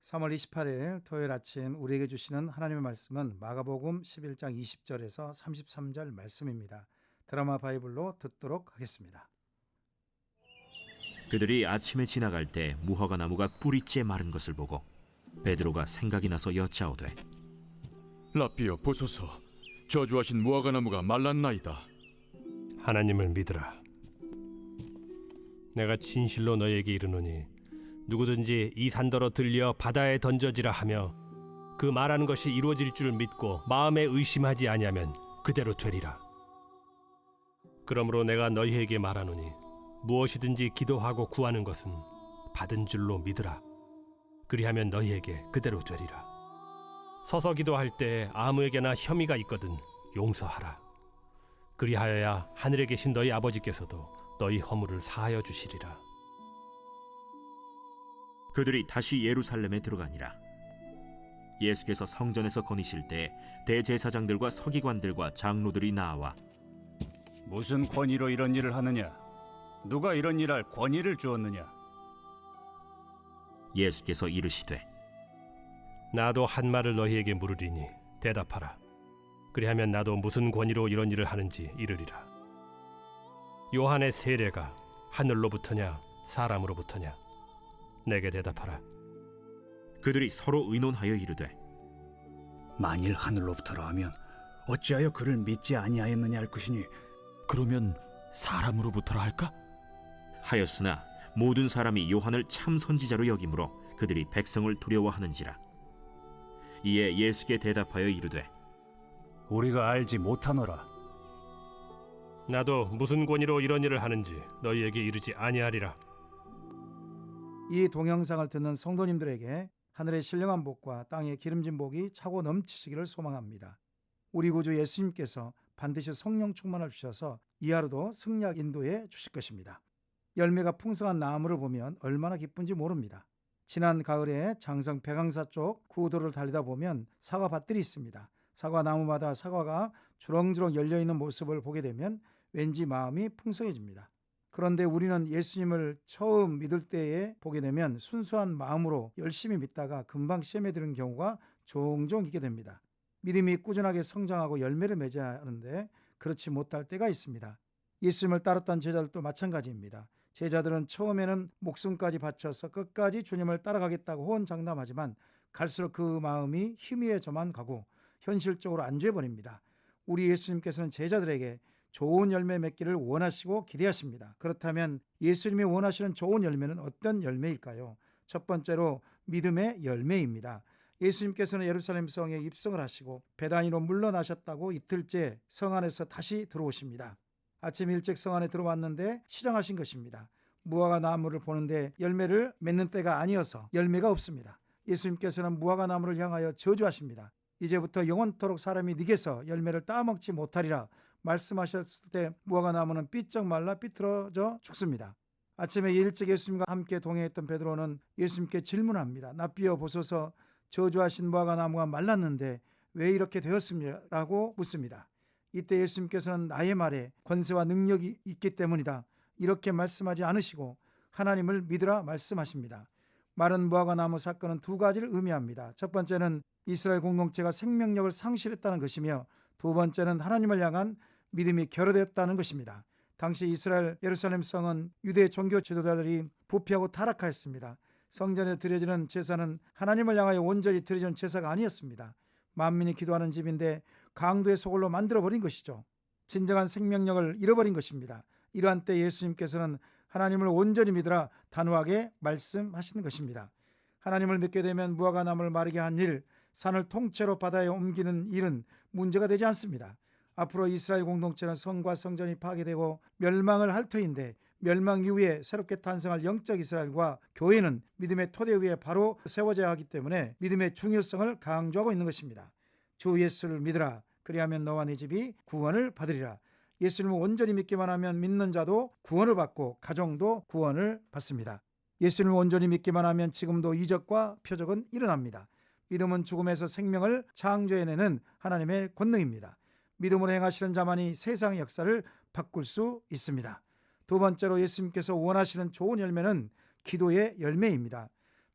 3월 28일 토요일 아침 우리에게 주시는 하나님의 말씀은 마가복음 11장 20절에서 33절 말씀입니다. 드라마 바이블로 듣도록 하겠습니다. 그들이 아침에 지나갈 때 무화과 나무가 뿌리째 마른 것을 보고 베드로가 생각이 나서 여짜오되 라삐여 보소서, 저주하신 무화과 나무가 말랐나이다. 하나님을 믿으라. 내가 진실로 너에게 이르노니 누구든지 이 산더러 들려 바다에 던져지라 하며 그 말하는 것이 이루어질 줄 믿고 마음에 의심하지 아니하면 그대로 되리라. 그러므로 내가 너희에게 말하노니 무엇이든지 기도하고 구하는 것은 받은 줄로 믿으라. 그리하면 너희에게 그대로 되리라. 서서 기도할 때 아무에게나 혐의가 있거든 용서하라. 그리하여야 하늘에 계신 너희 아버지께서도 너희 허물을 사하여 주시리라. 그들이 다시 예루살렘에 들어가니라. 예수께서 성전에서 거니실 때 대제사장들과 서기관들과 장로들이 나와 무슨 권위로 이런 일을 하느냐? 누가 이런 일할 권위를 주었느냐? 예수께서 이르시되 나도 한 말을 너희에게 물으리니 대답하라. 그리하면 나도 무슨 권위로 이런 일을 하는지 이르리라. 요한의 세례가 하늘로부터냐 사람으로부터냐? 내게 대답하라. 그들이 서로 의논하여 이르되 만일 하늘로부터라 하면 어찌하여 그를 믿지 아니하였느냐 할 것이니, 그러면 사람으로부터라 할까? 하였으나 모든 사람이 요한을 참 선지자로 여기므로 그들이 백성을 두려워하는지라. 이에 예수께 대답하여 이르되 우리가 알지 못하노라. 나도 무슨 권위로 이런 일을 하는지 너희에게 이르지 아니하리라. 이 동영상을 듣는 성도님들에게 하늘의 신령한 복과 땅의 기름진 복이 차고 넘치시기를 소망합니다. 우리 구주 예수님께서 반드시 성령 충만을 주셔서 이 하루도 승리학 인도해 주실 것입니다. 열매가 풍성한 나무를 보면 얼마나 기쁜지 모릅니다. 지난 가을에 장성 백왕사 쪽 구도를 달리다 보면 사과밭들이 있습니다. 사과나무마다 사과가 주렁주렁 열려있는 모습을 보게 되면 왠지 마음이 풍성해집니다. 그런데 우리는 예수님을 처음 믿을 때에 보게 되면 순수한 마음으로 열심히 믿다가 금방 시험에 드는 경우가 종종 있게 됩니다. 믿음이 꾸준하게 성장하고 열매를 맺어야 하는데 그렇지 못할 때가 있습니다. 예수님을 따랐던 제자들도 마찬가지입니다. 제자들은 처음에는 목숨까지 바쳐서 끝까지 주님을 따라가겠다고 호언장담하지만 갈수록 그 마음이 희미해져만 가고 현실적으로 안주해버립니다. 우리 예수님께서는 제자들에게 좋은 열매 맺기를 원하시고 기대하십니다. 그렇다면 예수님이 원하시는 좋은 열매는 어떤 열매일까요? 첫 번째로 믿음의 열매입니다. 예수님께서는 예루살렘 성에 입성을 하시고 베다니로 물러나셨다고 이틀째 성 안에서 다시 들어오십니다. 아침 일찍 성 안에 들어왔는데 시장하신 것입니다. 무화과 나무를 보는데 열매를 맺는 때가 아니어서 열매가 없습니다. 예수님께서는 무화과 나무를 향하여 저주하십니다. 이제부터 영원토록 사람이 네게서 열매를 따먹지 못하리라 말씀하셨을 때 무화과 나무는 삐쩍 말라 삐뚤어져 죽습니다. 아침에 일찍 예수님과 함께 동행했던 베드로는 예수님께 질문합니다. 납비여 보소서, 저주하신 무화과 나무가 말랐는데 왜 이렇게 되었습니까? 라고 묻습니다. 이때 예수님께서는 나의 말에 권세와 능력이 있기 때문이다 이렇게 말씀하지 않으시고 하나님을 믿으라 말씀하십니다. 마른 무화과 나무 사건은 두 가지를 의미합니다. 첫 번째는 이스라엘 공동체가 생명력을 상실했다는 것이며 두 번째는 하나님을 향한 믿음이 결여되었다는 것입니다. 당시 이스라엘 예루살렘 성은 유대 종교 지도자들이 부패하고 타락하였습니다. 성전에 드려지는 제사는 하나님을 향하여 온전히 드려지는 제사가 아니었습니다. 만민이 기도하는 집인데 강도의 소굴로 만들어버린 것이죠. 진정한 생명력을 잃어버린 것입니다. 이러한 때 예수님께서는 하나님을 온전히 믿으라 단호하게 말씀하시는 것입니다. 하나님을 믿게 되면 무화과 나무를 마르게 한 일, 산을 통째로 바다에 옮기는 일은 문제가 되지 않습니다. 앞으로 이스라엘 공동체는 성과 성전이 파괴되고 멸망을 할 터인데 멸망 이후에 새롭게 탄생할 영적 이스라엘과 교회는 믿음의 토대 위에 바로 세워져야 하기 때문에 믿음의 중요성을 강조하고 있는 것입니다. 주 예수를 믿으라. 그리하면 너와 네 집이 구원을 받으리라. 예수님을 온전히 믿기만 하면 믿는 자도 구원을 받고 가정도 구원을 받습니다. 예수님을 온전히 믿기만 하면 지금도 이적과 표적은 일어납니다. 믿음은 죽음에서 생명을 창조해내는 하나님의 권능입니다. 믿음으로 행하시는 자만이 세상의 역사를 바꿀 수 있습니다. 두 번째로 예수님께서 원하시는 좋은 열매는 기도의 열매입니다.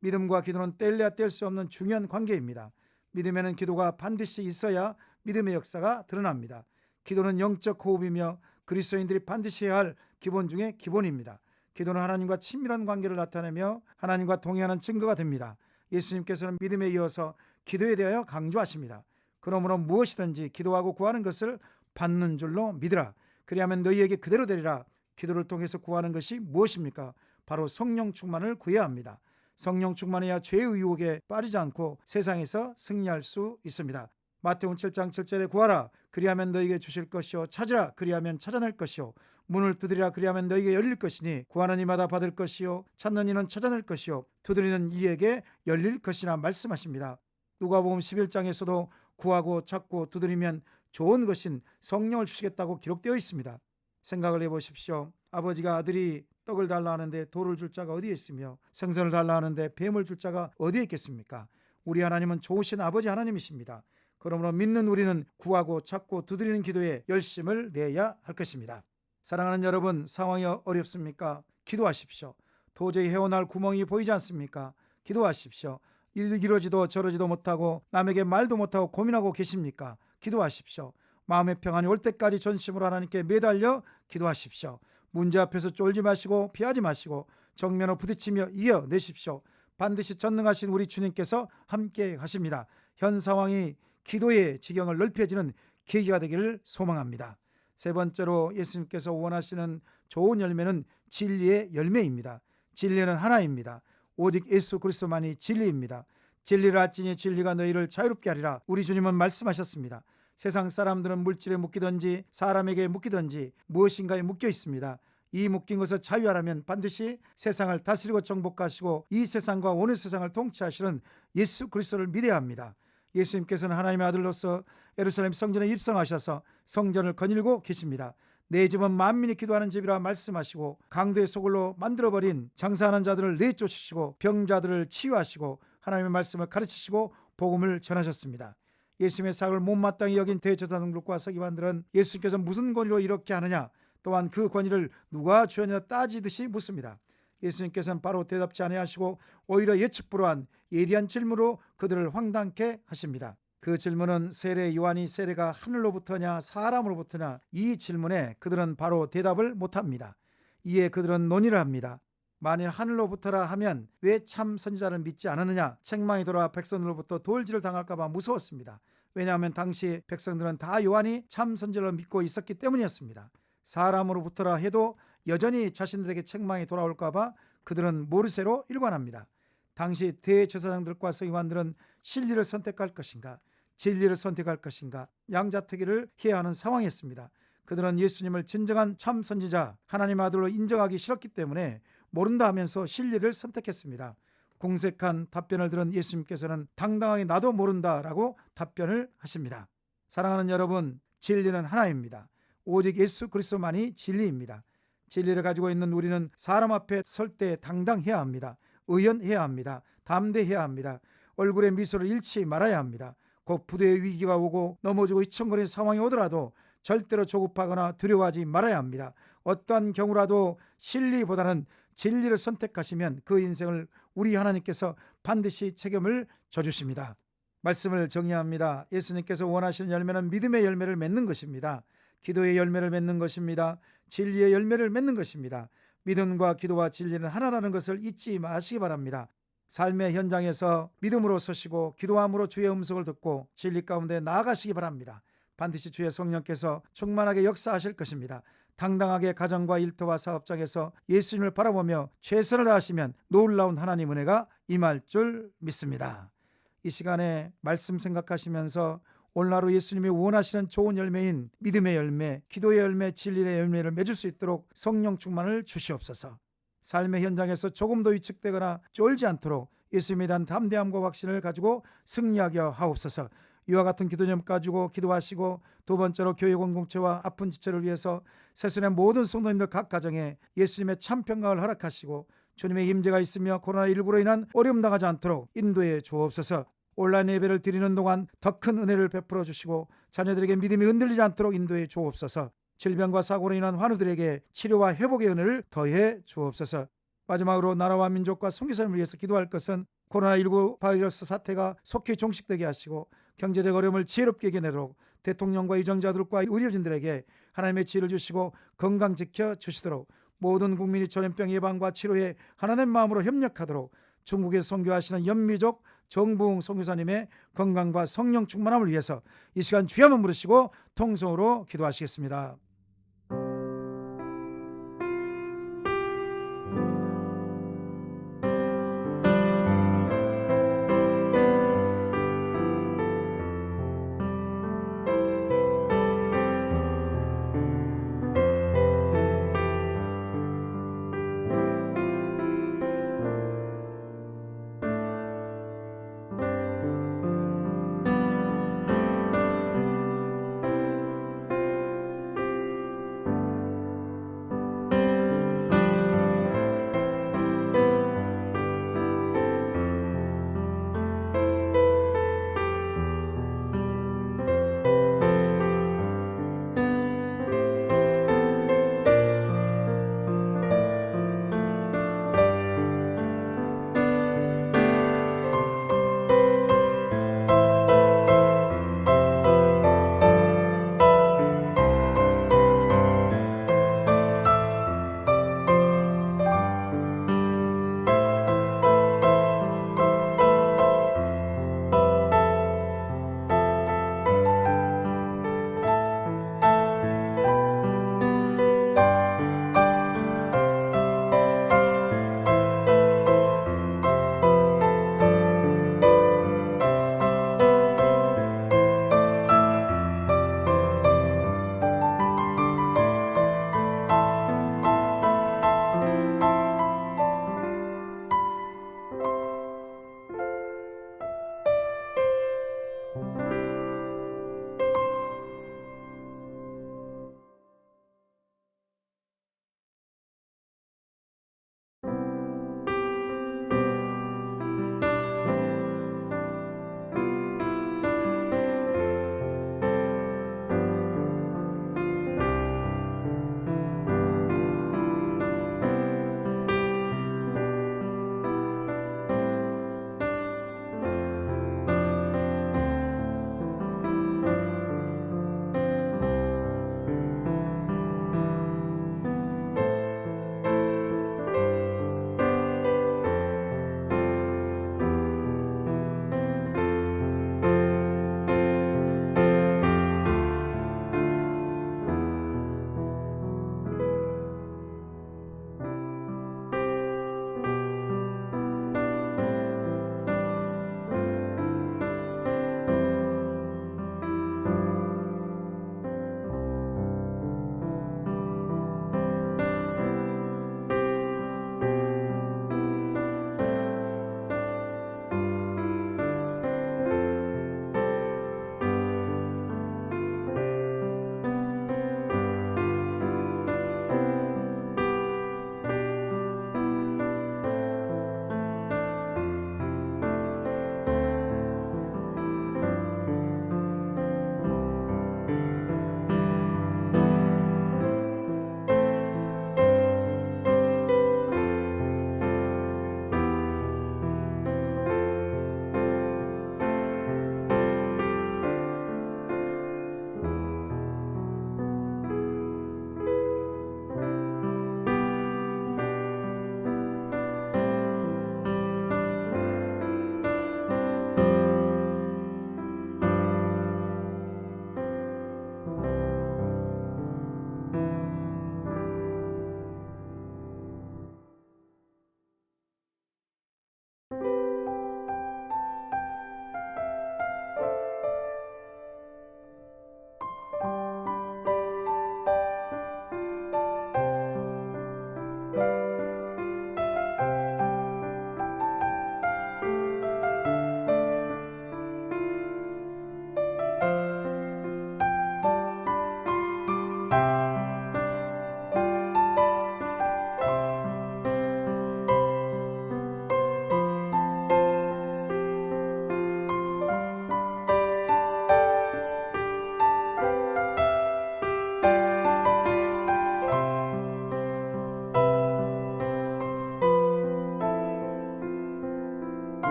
믿음과 기도는 뗄래야 뗄 수 없는 중요한 관계입니다. 믿음에는 기도가 반드시 있어야 믿음의 역사가 드러납니다. 기도는 영적 호흡이며 그리스도인들이 반드시 해야 할 기본 중에 기본입니다. 기도는 하나님과 친밀한 관계를 나타내며 하나님과 동행하는 증거가 됩니다. 예수님께서는 믿음에 이어서 기도에 대하여 강조하십니다. 그러므로 무엇이든지 기도하고 구하는 것을 받는 줄로 믿으라. 그리하면 너희에게 그대로 되리라. 기도를 통해서 구하는 것이 무엇입니까? 바로 성령 충만을 구해야 합니다. 성령 충만해야 죄의 유혹에 빠지지 않고 세상에서 승리할 수 있습니다. 마태복음 7장 7절에 구하라 그리하면 너희에게 주실 것이요 찾으라 그리하면 찾아낼 것이요 문을 두드리라 그리하면 너희에게 열릴 것이니 구하는 이마다 받을 것이요 찾는 이는 찾아낼 것이요 두드리는 이에게 열릴 것이라 말씀하십니다. 누가복음 11장에서도 구하고 찾고 두드리면 좋은 것인 성령을 주시겠다고 기록되어 있습니다. 생각을 해보십시오. 아버지가 아들이 떡을 달라 하는데 돌을 줄 자가 어디에 있으며 생선을 달라 하는데 뱀을 줄 자가 어디에 있겠습니까? 우리 하나님은 좋으신 아버지 하나님이십니다. 그러므로 믿는 우리는 구하고 찾고 두드리는 기도에 열심을 내야 할 것입니다. 사랑하는 여러분, 상황이 어렵습니까? 기도하십시오. 도저히 헤어날 구멍이 보이지 않습니까? 기도하십시오. 이러지도 저러지도 못하고 남에게 말도 못하고 고민하고 계십니까? 기도하십시오. 마음의 평안이 올 때까지 전심으로 하나님께 매달려 기도하십시오. 문제 앞에서 쫄지 마시고 피하지 마시고 정면으로 부딪히며 이겨내십시오. 반드시 전능하신 우리 주님께서 함께 하십니다. 현 상황이 기도의 지경을 넓혀지는 계기가 되기를 소망합니다. 세 번째로 예수님께서 원하시는 좋은 열매는 진리의 열매입니다. 진리는 하나입니다. 오직 예수 그리스도만이 진리입니다. 진리를 알지니 진리가 너희를 자유롭게 하리라. 우리 주님은 말씀하셨습니다. 세상 사람들은 물질에 묶이든지 사람에게 묶이든지 무엇인가에 묶여 있습니다. 이 묶인 것을 자유하라면 반드시 세상을 다스리고 정복하시고 이 세상과 어느 세상을 통치하시는 예수 그리스도를 믿어야 합니다. 예수님께서는 하나님의 아들로서 예루살렘 성전에 입성하셔서 성전을 거닐고 계십니다. 내 집은 만민이 기도하는 집이라 말씀하시고 강도의 소굴로 만들어버린 장사하는 자들을 내쫓으시고 병자들을 치유하시고 하나님의 말씀을 가르치시고 복음을 전하셨습니다. 예수님의 사역을 못마땅히 여긴 대제사장들과 서기관들은 예수님께서 무슨 권위로 이렇게 하느냐, 또한 그 권위를 누가 주었냐 따지듯이 묻습니다. 예수님께서는 바로 대답지 아니하시고 오히려 예측불허한 예리한 질문으로 그들을 황당케 하십니다. 그 질문은 세례 요한이 세례가 하늘로부터냐 사람으로부터냐, 이 질문에 그들은 바로 대답을 못합니다. 이에 그들은 논의를 합니다. 만일 하늘로부터라 하면 왜 참 선지자를 믿지 않았느냐? 책망이 돌아 백성들로부터 돌질을 당할까 봐 무서웠습니다. 왜냐하면 당시 백성들은 다 요한이 참 선지자를 믿고 있었기 때문이었습니다. 사람으로부터라 해도 여전히 자신들에게 책망이 돌아올까 봐 그들은 모르쇠로 일관합니다. 당시 대제사장들과 서기관들은 진리를 선택할 것인가, 진리를 선택할 것인가, 양자택일을 해야 하는 상황이었습니다. 그들은 예수님을 진정한 참 선지자, 하나님 아들로 인정하기 싫었기 때문에 모른다 하면서 진리를 선택했습니다. 공색한 답변을 들은 예수님께서는 당당하게 나도 모른다라고 답변을 하십니다. 사랑하는 여러분, 진리는 하나입니다. 오직 예수 그리스도만이 진리입니다. 진리를 가지고 있는 우리는 사람 앞에 설 때 당당해야 합니다. 의연해야 합니다. 담대해야 합니다. 얼굴에 미소를 잃지 말아야 합니다. 곧 부대의 위기가 오고 넘어지고 휘청거리는 상황이 오더라도 절대로 조급하거나 두려워하지 말아야 합니다. 어떠한 경우라도 진리보다는 진리를 선택하시면 그 인생을 우리 하나님께서 반드시 책임을 져주십니다. 말씀을 정리합니다. 예수님께서 원하시는 열매는 믿음의 열매를 맺는 것입니다. 기도의 열매를 맺는 것입니다. 진리의 열매를 맺는 것입니다. 믿음과 기도와 진리는 하나라는 것을 잊지 마시기 바랍니다. 삶의 현장에서 믿음으로 서시고 기도함으로 주의 음성을 듣고 진리 가운데 나아가시기 바랍니다. 반드시 주의 성령께서 충만하게 역사하실 것입니다. 당당하게 가정과 일터와 사업장에서 예수님을 바라보며 최선을 다하시면 놀라운 하나님 은혜가 임할 줄 믿습니다. 이 시간에 말씀 생각하시면서 오늘 하루 예수님이 원하시는 좋은 열매인 믿음의 열매, 기도의 열매, 진리의 열매를 맺을 수 있도록 성령 충만을 주시옵소서. 삶의 현장에서 조금도 위축되거나 쫄지 않도록 예수님에 대한 담대함과 확신을 가지고 승리하게 하옵소서. 이와 같은 기도 제목 가지고 기도하시고, 두 번째로 교회 공동체와 아픈 지체를 위해서 세순의 모든 성도님들 각 가정에 예수님의 참 평강을 허락하시고 주님의 임재가 있으며 코로나19로 인한 어려움 당하지 않도록 인도해 주옵소서. 온라인 예배를 드리는 동안 더 큰 은혜를 베풀어 주시고 자녀들에게 믿음이 흔들리지 않도록 인도해 주옵소서. 질병과 사고로 인한 환우들에게 치료와 회복의 은혜를 더해 주옵소서. 마지막으로 나라와 민족과 선교사를 위해서 기도할 것은 코로나19 바이러스 사태가 속히 종식되게 하시고 경제적 어려움을 지혜롭게 이겨내도록 대통령과 유정자들과 의료진들에게 하나님의 지혜를 주시고 건강 지켜 주시도록 모든 국민이 전염병 예방과 치료에 하나님 마음으로 협력하도록 중국에 선교하시는 연미족 정부웅 선교사님의 건강과 성령 충만함을 위해서 이 시간 주여 한번 부르시고 통성으로 기도하시겠습니다.